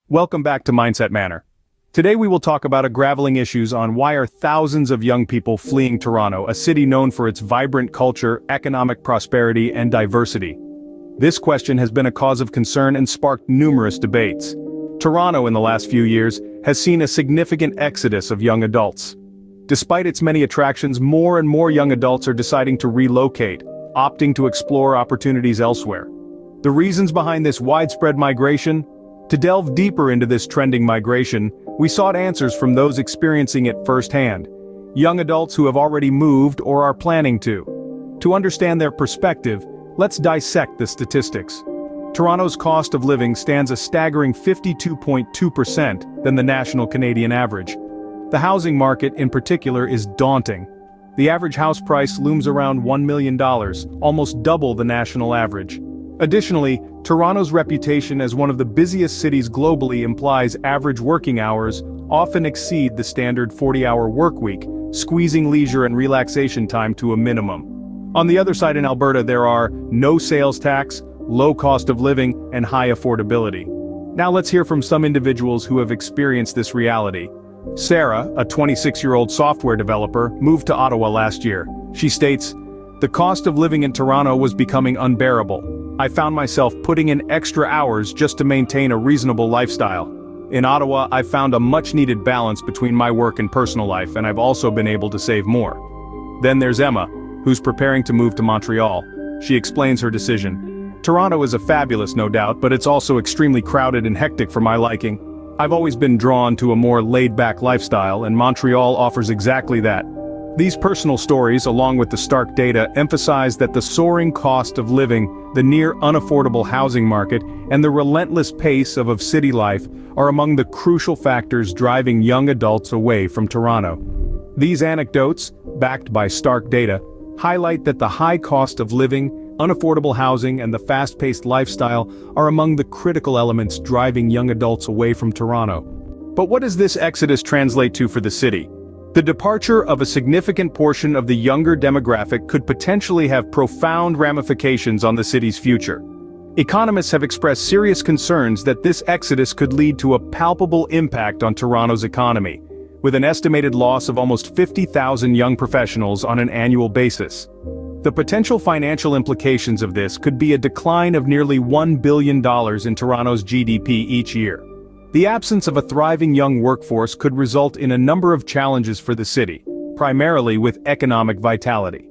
Welcome back to Mindset Manor. Today we will talk about unraveling issues on why are thousands of young people fleeing Toronto, a city known for its vibrant culture, economic prosperity, and diversity. This question has been a cause of concern and sparked numerous debates. Toronto in the last few years has seen a significant exodus of young adults. Despite its many attractions, more and more young adults are deciding to relocate, opting to explore opportunities elsewhere. The reasons behind this widespread migration? To delve deeper into this trending migration, we sought answers from those experiencing it firsthand, young adults who have already moved or are planning to. To understand their perspective, let's dissect the statistics. Toronto's cost of living stands a staggering 52.2% than the national Canadian average. The housing market in particular is daunting. The average house price looms around $1 million, almost double the national average. Additionally, Toronto's reputation as one of the busiest cities globally implies average working hours often exceed the standard 40-hour work week, squeezing leisure and relaxation time to a minimum. On the other side in Alberta there are no sales tax, low cost of living, and high affordability. Now let's hear from some individuals who have experienced this reality. Sarah, a 26-year-old software developer, moved to Ottawa last year. She states, "The cost of living in Toronto was becoming unbearable. I found myself putting in extra hours just to maintain a reasonable lifestyle. In Ottawa, I found a much-needed balance between my work and personal life, and I've also been able to save more." Then there's Emma, who's preparing to move to Montreal. She explains her decision. "Toronto is a fabulous, no doubt, but it's also extremely crowded and hectic for my liking. I've always been drawn to a more laid-back lifestyle, and Montreal offers exactly that." These personal stories, along with the stark data, emphasize that the soaring cost of living, the near unaffordable housing market, and the relentless pace of city life are among the crucial factors driving young adults away from Toronto. These anecdotes, backed by stark data, highlight that the high cost of living, unaffordable housing, and the fast-paced lifestyle are among the critical elements driving young adults away from Toronto. But what does this exodus translate to for the city? The departure of a significant portion of the younger demographic could potentially have profound ramifications on the city's future. Economists have expressed serious concerns that this exodus could lead to a palpable impact on Toronto's economy, with an estimated loss of almost 50,000 young professionals on an annual basis. The potential financial implications of this could be a decline of nearly $1 billion in Toronto's GDP each year. The absence of a thriving young workforce could result in a number of challenges for the city, primarily with economic vitality.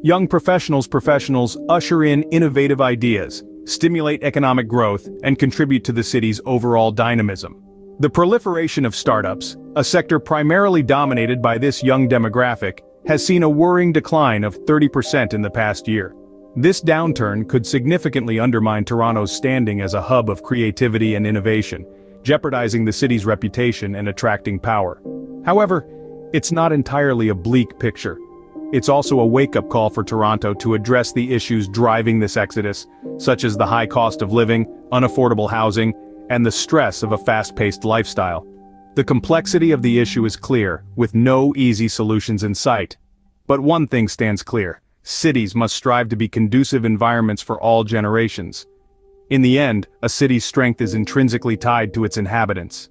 Young professionals usher in innovative ideas, stimulate economic growth, and contribute to the city's overall dynamism. The proliferation of startups, a sector primarily dominated by this young demographic, has seen a worrying decline of 30% in the past year. This downturn could significantly undermine Toronto's standing as a hub of creativity and innovation, jeopardizing the city's reputation and attracting power. However, it's not entirely a bleak picture. It's also a wake-up call for Toronto to address the issues driving this exodus, such as the high cost of living, unaffordable housing, and the stress of a fast-paced lifestyle. The complexity of the issue is clear, with no easy solutions in sight. But one thing stands clear: cities must strive to be conducive environments for all generations. In the end, a city's strength is intrinsically tied to its inhabitants.